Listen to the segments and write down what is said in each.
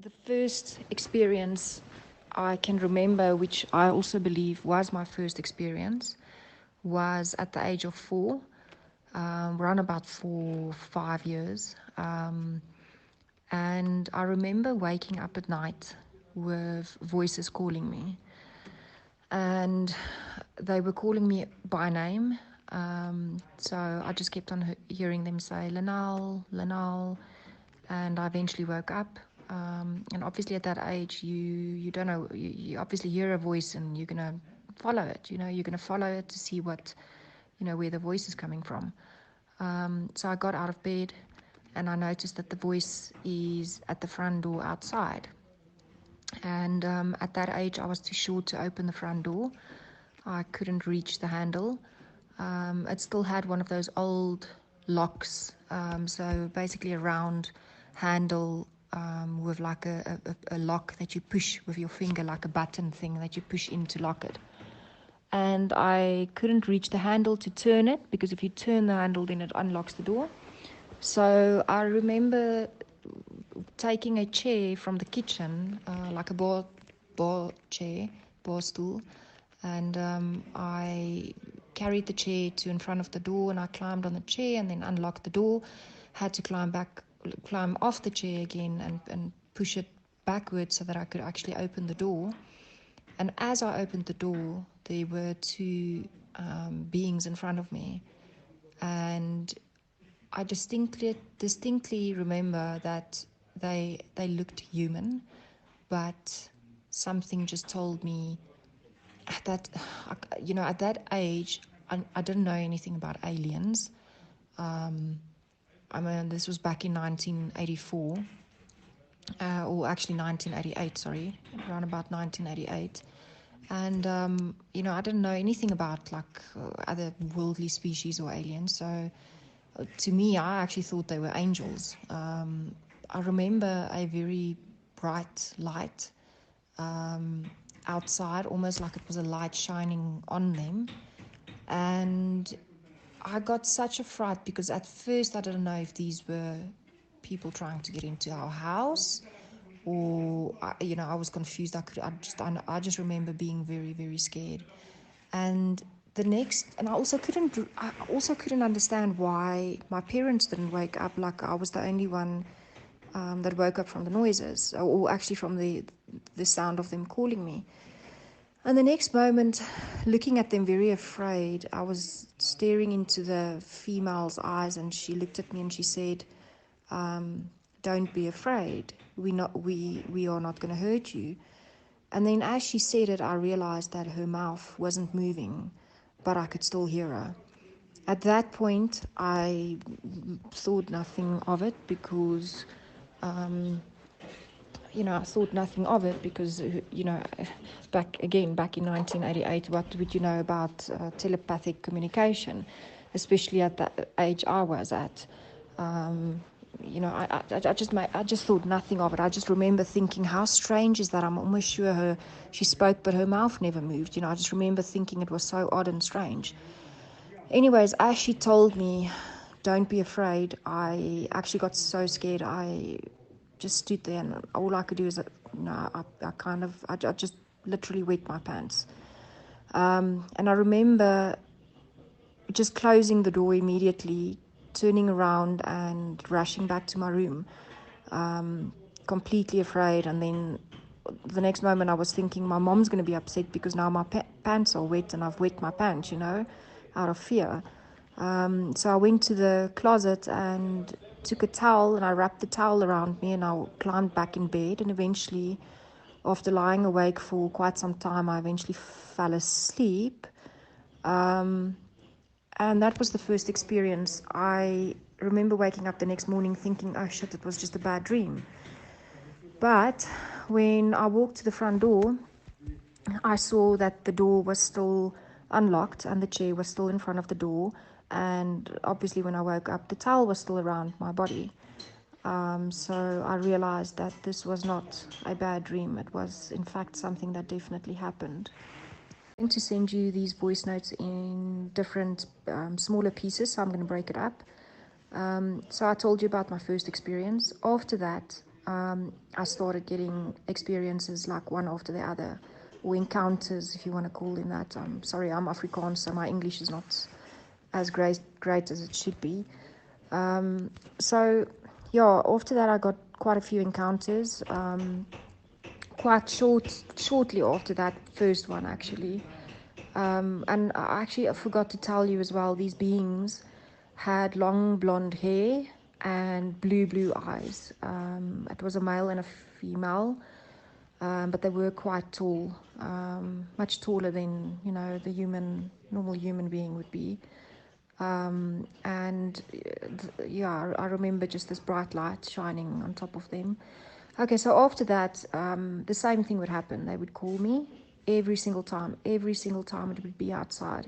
The first experience I can remember, which I also believe was my first experience, was at the age of 4, around about 4, 5 years. And I remember waking up at night with voices calling me. And they were calling me by name. So I just kept on hearing them say, Lenel, Lenel. And I eventually woke up. And obviously at that age, you don't know, you obviously hear a voice and you're going to follow it. You're going to follow it to see where the voice is coming from. So I got out of bed and I noticed that the voice is at the front door outside. And at that age, I was too short to open the front door. I couldn't reach the handle. It still had one of those old locks, so basically a round handle with like a lock that you push with your finger, like a button thing that you push in to lock it. And I couldn't reach the handle to turn it, because if you turn the handle, then it unlocks the door. So I remember taking a chair from the kitchen, like a bar chair, bar stool, and I carried the chair to in front of the door, and I climbed on the chair and then unlocked the door. Had to climb off the chair again and push it backwards so that I could actually open the door. And as I opened the door, there were two beings in front of me, and I distinctly remember that they looked human, but something just told me that, at that age, I didn't know anything about aliens. I mean, this was back in 1984, or actually 1988, sorry, around about 1988. And, I didn't know anything about like other worldly species or aliens. So to me, I actually thought they were angels. I remember a very bright light outside, almost like it was a light shining on them. And I got such a fright because at first I didn't know if these were people trying to get into our house, or I was confused. I just remember being very, very scared. And I also couldn't understand why my parents didn't wake up. Like I was the only one that woke up from the noises, or actually from the sound of them calling me. And the next moment, looking at them very afraid, I was staring into the female's eyes, and she looked at me and she said, "Don't be afraid. We are not going to hurt you." And then as she said it, I realized that her mouth wasn't moving, but I could still hear her. At that point, I thought nothing of it because, I thought nothing of it because, back in 1988, what would you know about telepathic communication, especially at the age I was at? I just thought nothing of it. I just remember thinking, how strange is that? I'm almost sure she spoke, but her mouth never moved. I just remember thinking it was so odd and strange. Anyways, as she told me, "Don't be afraid," I actually got so scared. I just stood there, and all I could do is, I just literally wet my pants. And I remember just closing the door immediately, turning around and rushing back to my room, completely afraid. And then the next moment I was thinking, my mom's going to be upset because now my pants are wet and I've wet my pants, out of fear. So I went to the closet and took a towel, and I wrapped the towel around me, and I climbed back in bed. And eventually, after lying awake for quite some time, I eventually fell asleep. And that was the first experience. I remember waking up the next morning thinking, oh shit, it was just a bad dream. But when I walked to the front door, I saw that the door was still unlocked and the chair was still in front of the door. And obviously when I woke up, the towel was still around my body. So I realized that this was not a bad dream. It was, in fact, something that definitely happened. I'm going to send you these voice notes in different smaller pieces, so I'm going to break it up. So I told you about my first experience. After that, I started getting experiences like one after the other, or encounters, if you want to call them that. I'm sorry, I'm Afrikaans, so my English is not as great as it should be. So, yeah, after that, I got quite a few encounters. Quite shortly after that first one, actually. And I forgot to tell you as well, these beings had long blonde hair and blue eyes. It was a male and a female, but they were quite tall, much taller than, the normal human being would be. And yeah, I remember just this bright light shining on top of them. Okay, so after that, the same thing would happen. They would call me every single time. Every single time it would be outside.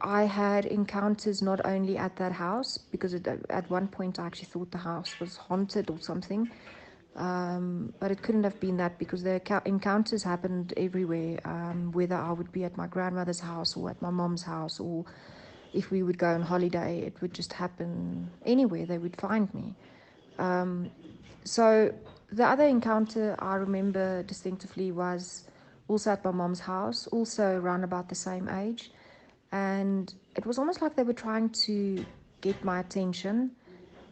I had encounters not only at that house, because at one point I actually thought the house was haunted or something. But it couldn't have been that, because the encounters happened everywhere, whether I would be at my grandmother's house or at my mom's house, or if we would go on holiday, it would just happen anywhere. They would find me. So the other encounter I remember distinctively was also at my mom's house, also around about the same age. And it was almost like they were trying to get my attention.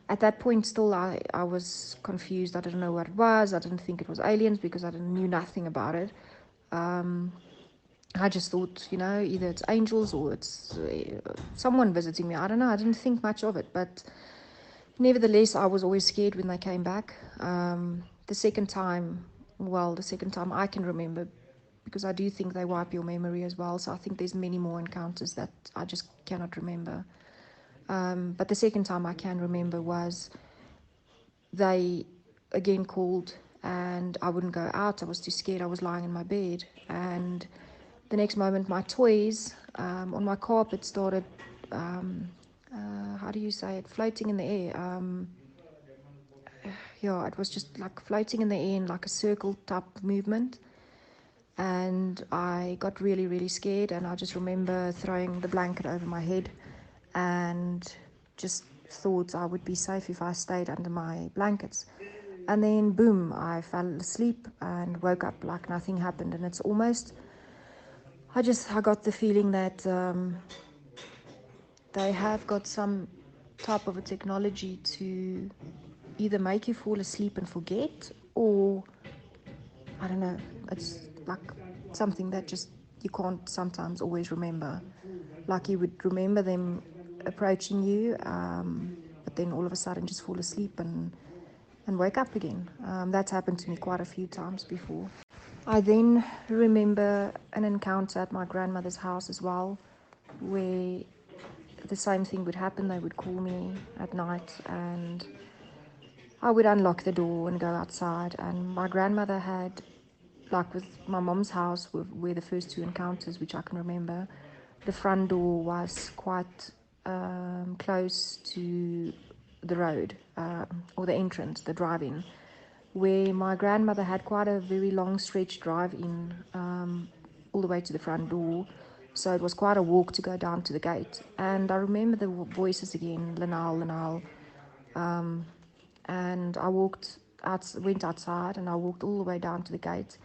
At that point, still, I was confused. I didn't know what it was. I didn't think it was aliens because I knew nothing about it. I just thought, either it's angels or it's someone visiting me. I don't know. I didn't think much of it. But nevertheless, I was always scared when they came back. The second time I can remember, because I do think they wipe your memory as well. So I think there's many more encounters that I just cannot remember. But the second time I can remember was they again called, and I wouldn't go out. I was too scared. I was lying in my bed. And the next moment, my toys on my carpet started, how do you say it, floating in the air. Yeah, it was just like floating in the air in like a circle type movement. And I got really, really scared. And I just remember throwing the blanket over my head and just thought I would be safe if I stayed under my blankets. And then, boom, I fell asleep and woke up like nothing happened. And it's almost, I got the feeling that they have got some type of a technology to either make you fall asleep and forget, or I don't know, it's like something that just you can't sometimes always remember. Like you would remember them approaching you, but then all of a sudden just fall asleep and wake up again. That's happened to me quite a few times before. I then remember an encounter at my grandmother's house as well, where the same thing would happen. They would call me at night and I would unlock the door and go outside. And my grandmother had, like with my mom's house, where the first two encounters, which I can remember, the front door was quite close to the road, or the entrance, the drive-in, where my grandmother had quite a very long stretch drive-in, all the way to the front door. So it was quite a walk to go down to the gate. And I remember the voices again, Lenel. And I went outside and I walked all the way down to the gate.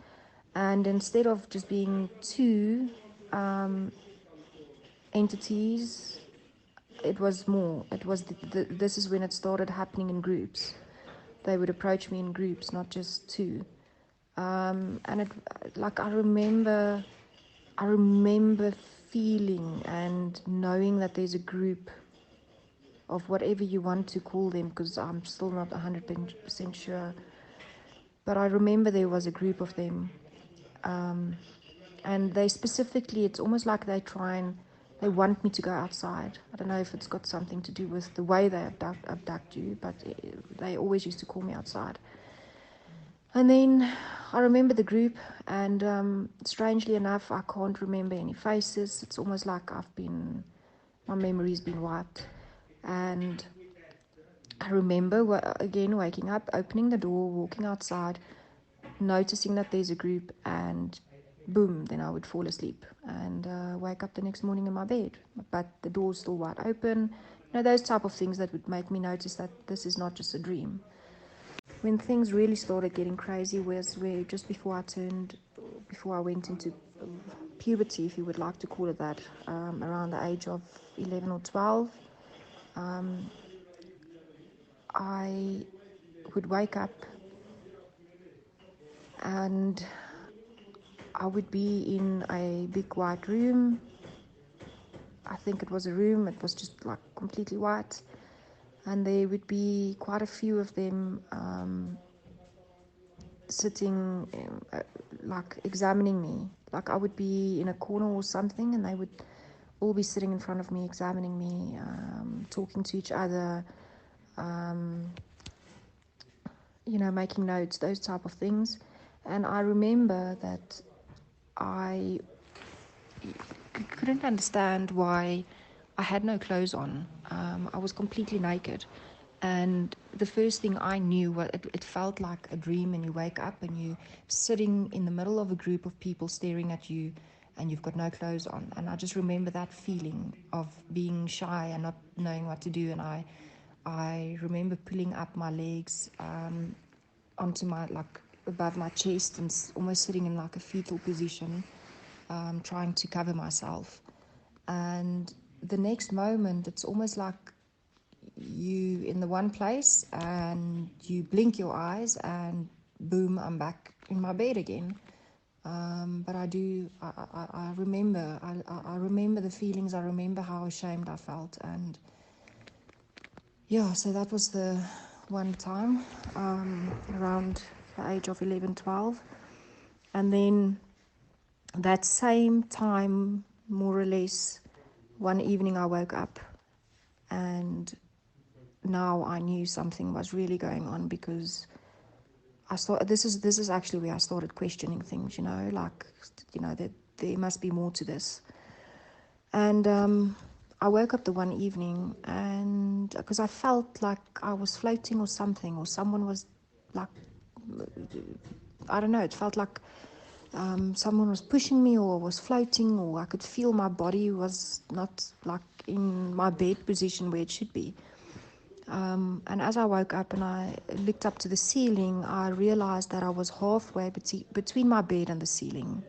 And instead of just being two entities, it was more. It was this is when it started happening in groups. They would approach me in groups, not just two. And it, like I remember feeling and knowing that there's a group of whatever you want to call them, because I'm still not 100% sure. But I remember there was a group of them. And they specifically, it's almost like they want me to go outside. I don't know if it's got something to do with the way they abduct you, but they always used to call me outside. And then I remember the group, and strangely enough, I can't remember any faces. It's almost like my memory's been wiped. And I remember, again, waking up, opening the door, walking outside, noticing that there's a group, and boom, then I would fall asleep and wake up the next morning in my bed. But the door's still wide open. Those type of things that would make me notice that this is not just a dream. when things really started getting crazy was where just before I went into puberty, if you would like to call it that, around the age of 11 or 12. I would wake up and I would be in a big white room. I think it was a room, it was just like completely white. And there would be quite a few of them sitting, like examining me. Like I would be in a corner or something, and they would all be sitting in front of me, examining me, talking to each other, making notes, those type of things. And I remember that I couldn't understand why I had no clothes on. I was completely naked. And the first thing I knew was it felt like a dream, and you wake up and you're sitting in the middle of a group of people staring at you and you've got no clothes on. And I just remember that feeling of being shy and not knowing what to do. And I remember pulling up my legs onto my, like, above my chest and almost sitting in like a fetal position, trying to cover myself. And the next moment, it's almost like you in the one place and you blink your eyes and boom, I'm back in my bed again. But I remember, I remember the feelings. I remember how ashamed I felt. And yeah, so that was the one time, around the age of 11, 12. And then that same time, more or less, one evening I woke up and now I knew something was really going on, because I thought this is actually where I started questioning things, like, that there must be more to this. And I woke up the one evening, and because I felt like I was floating or something, or someone was like, I don't know, it felt like someone was pushing me or was floating, or I could feel my body was not like in my bed position where it should be. And as I woke up and I looked up to the ceiling, I realized that I was halfway between my bed and the ceiling.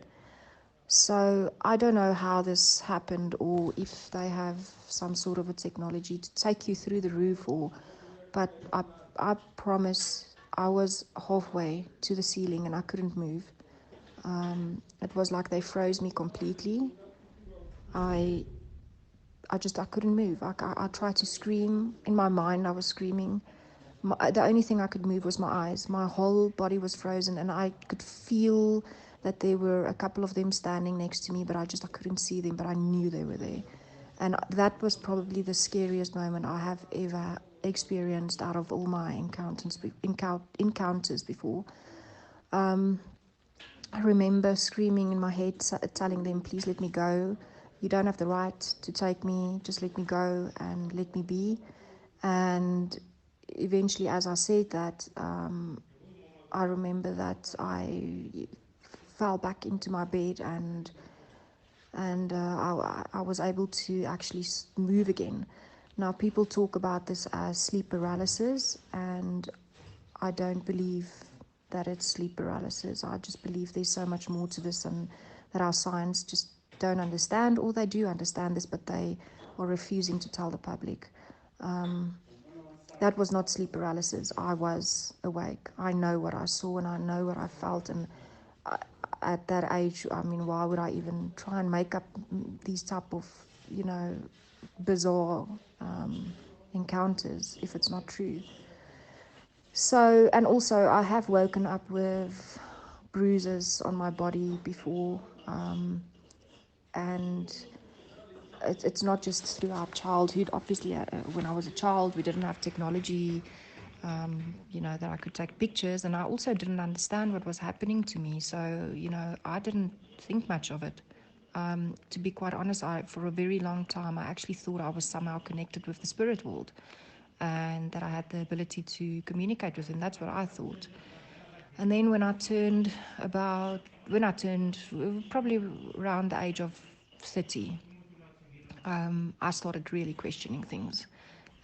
So I don't know how this happened, or if they have some sort of a technology to take you through the roof, but I promise I was halfway to the ceiling and I couldn't move. It was like they froze me completely. I couldn't move. I tried to scream. In my mind, I was screaming. The only thing I could move was my eyes. My whole body was frozen, and I could feel that there were a couple of them standing next to me, but I couldn't see them, but I knew they were there. And that was probably the scariest moment I have ever experienced out of all my encounters before. I remember screaming in my head, telling them, please let me go. You don't have the right to take me. Just let me go and let me be. And eventually, as I said that, I remember that I fell back into my bed, and I was able to actually move again. Now, people talk about this as sleep paralysis, and I don't believe that it's sleep paralysis. I just believe there's so much more to this, and that our science just don't understand, or they do understand this, but they are refusing to tell the public. That was not sleep paralysis. I was awake. I know what I saw and I know what I felt. And at that age, I mean, why would I even try and make up these type of, bizarre encounters if it's not true? So, and also I have woken up with bruises on my body before, and it's not just throughout childhood. Obviously, when I was a child, we didn't have technology, that I could take pictures, and I also didn't understand what was happening to me. So, I didn't think much of it. To be quite honest, for a very long time, I actually thought I was somehow connected with the spirit world, and that I had the ability to communicate with him. That's what I thought. And then when I turned probably around the age of 30, I started really questioning things.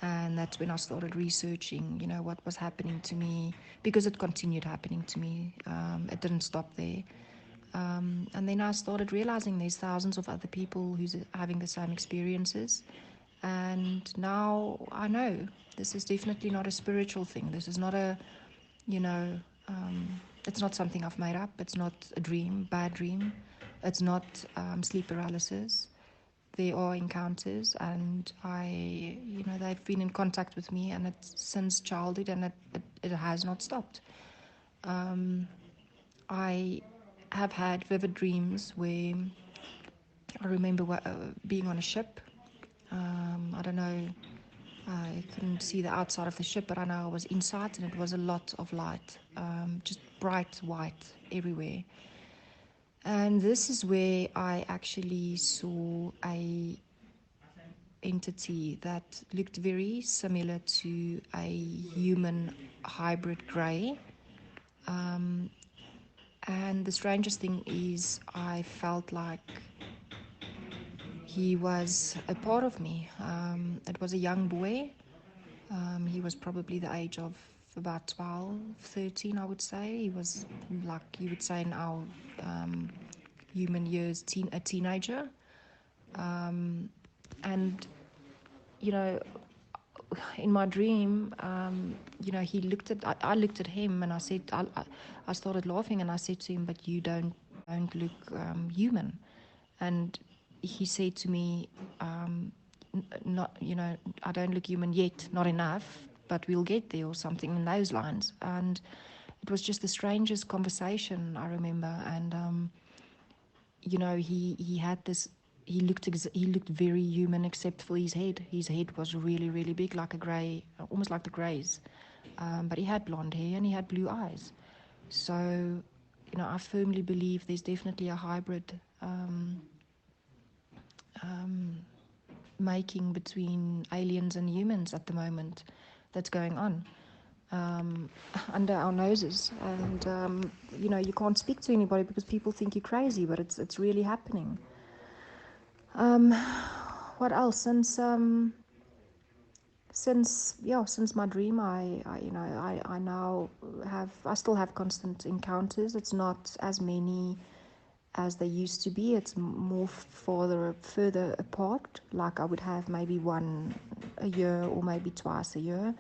And that's when I started researching, what was happening to me, because it continued happening to me. It didn't stop there. And then I started realizing there's thousands of other people who's having the same experiences. And now I know this is definitely not a spiritual thing. This is not you know, it's not something I've made up. It's not a dream, bad dream. It's not sleep paralysis. There are encounters, and they've been in contact with me, and it's since childhood, and it has not stopped. I have had vivid dreams where I remember being on a ship. I don't know, I couldn't see the outside of the ship, but I know I was inside, and it was a lot of light, just bright white everywhere. And this is where I actually saw a entity that looked very similar to a human hybrid grey. Um, and the strangest thing is, I felt like he was a part of me. It was a young boy. He was probably the age of about 12, 13, I would say. He was, like you would say in our human years, a teenager. And, you know, in my dream, he looked at, I looked at him, and I said, I started laughing, and I said to him, but you don't look human. And he said to me, not, I don't look human yet, not enough, but we'll get there, or something in those lines. And it was just the strangest conversation, I remember. And he had this. He looked very human, except for his head. His head was really, really big, like a grey, almost like the greys. But he had blonde hair, and he had blue eyes. So, I firmly believe there's definitely a hybrid making between aliens and humans at the moment that's going on under our noses. And you can't speak to anybody because people think you're crazy, but it's really happening. What else? Since my dream, I still have constant encounters. It's not as many as they used to be. It's more further apart. Like I would have maybe one a year, or maybe twice a year,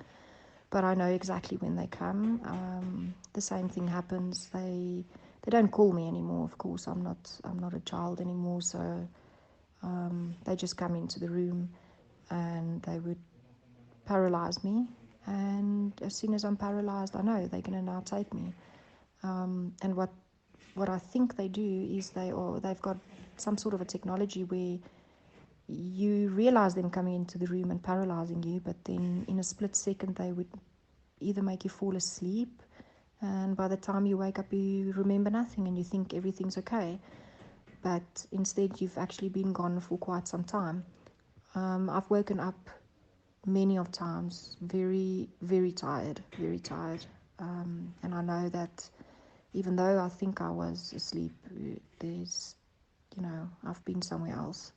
but I know exactly when they come. The same thing happens. They don't call me anymore. Of course, I'm not a child anymore, so they just come into the room, and they would paralyze me. And as soon as I'm paralyzed, I know they're going to now take me. And what I think they do is they've got some sort of a technology where you realize them coming into the room and paralyzing you, but then in a split second they would either make you fall asleep, and by the time you wake up you remember nothing and you think everything's okay, but instead you've actually been gone for quite some time. I've woken up many of times very, very tired, and I know that even though I think I was asleep, I've been somewhere else.